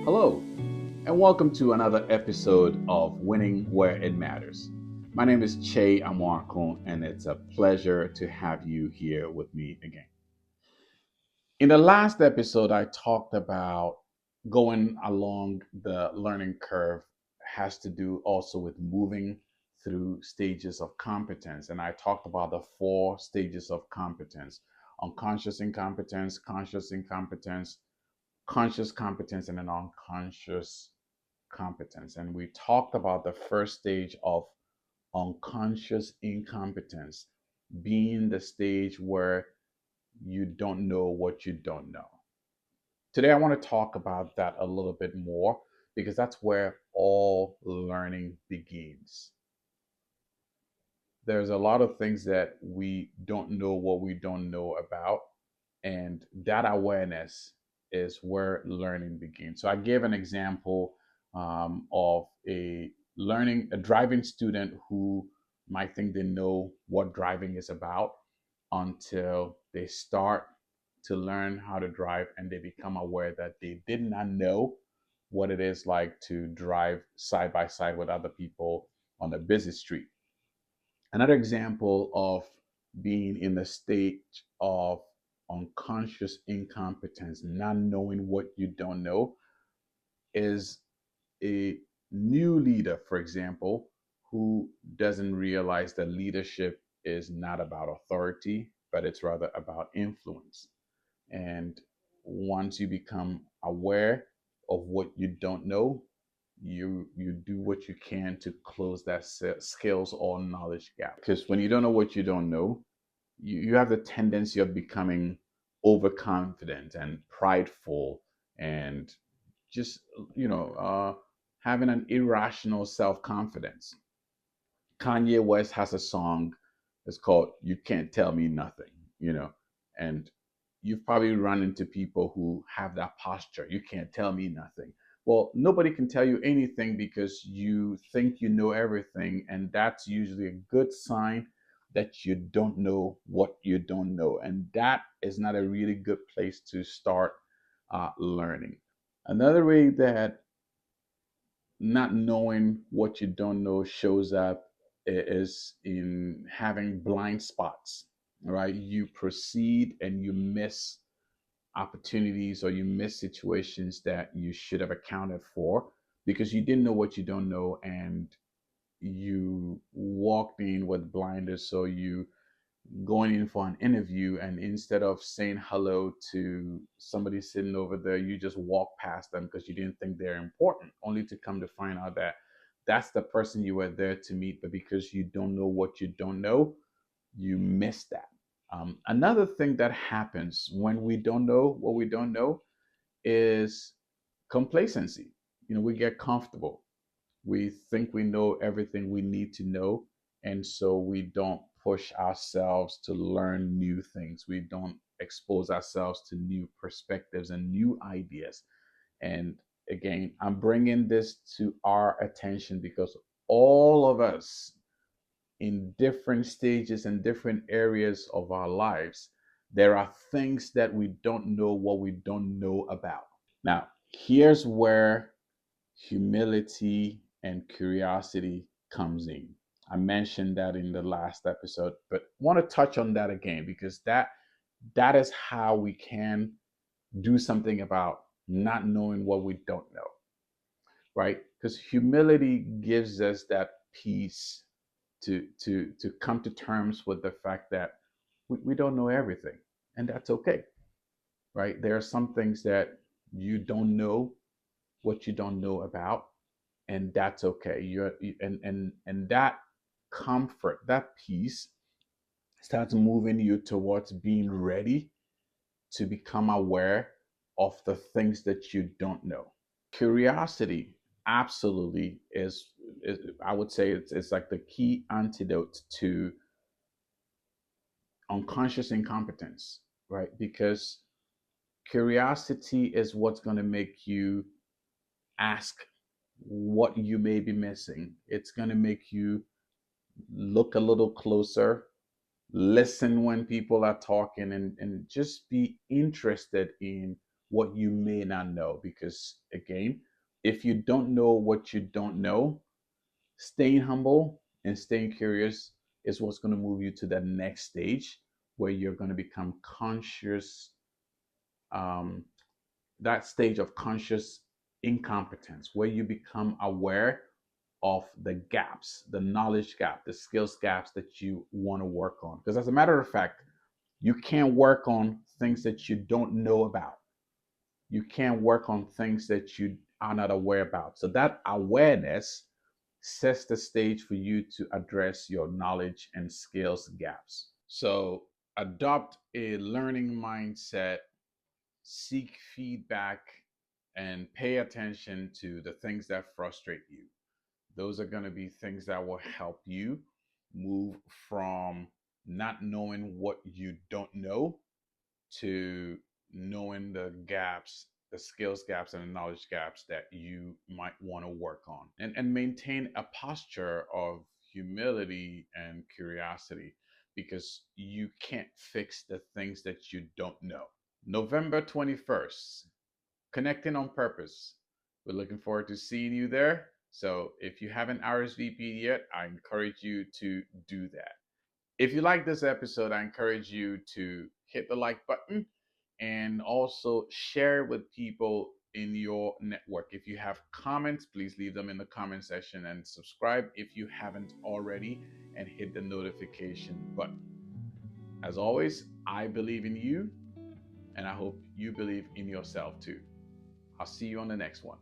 Hello, and welcome to another episode of Winning Where It Matters. My name is Kyei Amoako, and it's a pleasure to have you here with me again. In the last episode, I talked about going along the learning curve has to do also with moving through stages of competence. And I talked about the four stages of competence: unconscious incompetence, conscious incompetence, conscious competence, and an unconscious competence. And we talked about the first stage of unconscious incompetence being the stage where you don't know what you don't know. Today, I want to talk about that a little bit more because that's where all learning begins. There's a lot of things that we don't know what we don't know about, and that awareness is where learning begins. So I gave an example of a driving student who might think they know what driving is about until they start to learn how to drive and they become aware that they did not know what it is like to drive side by side with other people on a busy street. Another example of being in a state of unconscious incompetence, not knowing what you don't know, is a new leader, for example, who doesn't realize that leadership is not about authority, but it's rather about influence. And once you become aware of what you don't know, you do what you can to close that skills or knowledge gap. Because when you don't know what you don't know, you have the tendency of becoming overconfident and prideful and just having an irrational self-confidence. Kanye West has a song that's called "You Can't Tell Me Nothing," and you've probably run into people who have that posture. You can't tell me nothing. Well, nobody can tell you anything because you think you know everything, and that's usually a good sign that you don't know what you don't know, and that is not a really good place to start learning. Another way that not knowing what you don't know shows up is in having blind spots. Right, you proceed and you miss opportunities or you miss situations that you should have accounted for because you didn't know what you don't know, and you walked in with blinders. So you going in for an interview, and instead of saying hello to somebody sitting over there, you just walk past them because you didn't think they're important, only to come to find out that that's the person you were there to meet, but because you don't know what you don't know, you miss that. Another thing that happens when we don't know what we don't know is complacency. We get comfortable. We think we know everything we need to know, and so we don't push ourselves to learn new things. We don't expose ourselves to new perspectives and new ideas. And again, I'm bringing this to our attention because all of us in different stages and different areas of our lives, there are things that we don't know what we don't know about. Now, here's where humility and curiosity comes in. I mentioned that in the last episode, but want to touch on that again because that is how we can do something about not knowing what we don't know, right? Because humility gives us that peace to come to terms with the fact that we don't know everything, and that's okay, right? There are some things that you don't know what you don't know about, and that's okay. And that comfort, that peace starts moving you towards being ready to become aware of the things that you don't know. Curiosity absolutely is I would say it's like the key antidote to unconscious incompetence, right? Because curiosity is what's going to make you ask what you may be missing. It's going to make you look a little closer, listen when people are talking, and just be interested in what you may not know. Because again, if you don't know what you don't know, staying humble and staying curious is what's going to move you to the next stage where you're going to become conscious, um, that stage of conscious incompetence, where you become aware of the gaps, the knowledge gap, the skills gaps that you want to work on. Because as a matter of fact, you can't work on things that you don't know about. You can't work on things that you are not aware about. So that awareness sets the stage for you to address your knowledge and skills gaps. So adopt a learning mindset, seek feedback, and pay attention to the things that frustrate you. Those are going to be things that will help you move from not knowing what you don't know to knowing the gaps, the skills gaps, and the knowledge gaps that you might want to work on. And maintain a posture of humility and curiosity, because you can't fix the things that you don't know. November 21st, connecting on purpose. We're looking forward to seeing you there. So if you haven't RSVP'd yet, I encourage you to do that. If you like this episode, I encourage you to hit the like button and also share with people in your network. If you have comments, please leave them in the comment section, and subscribe if you haven't already, and hit the notification button. As always, I believe in you, and I hope you believe in yourself too. I'll see you on the next one.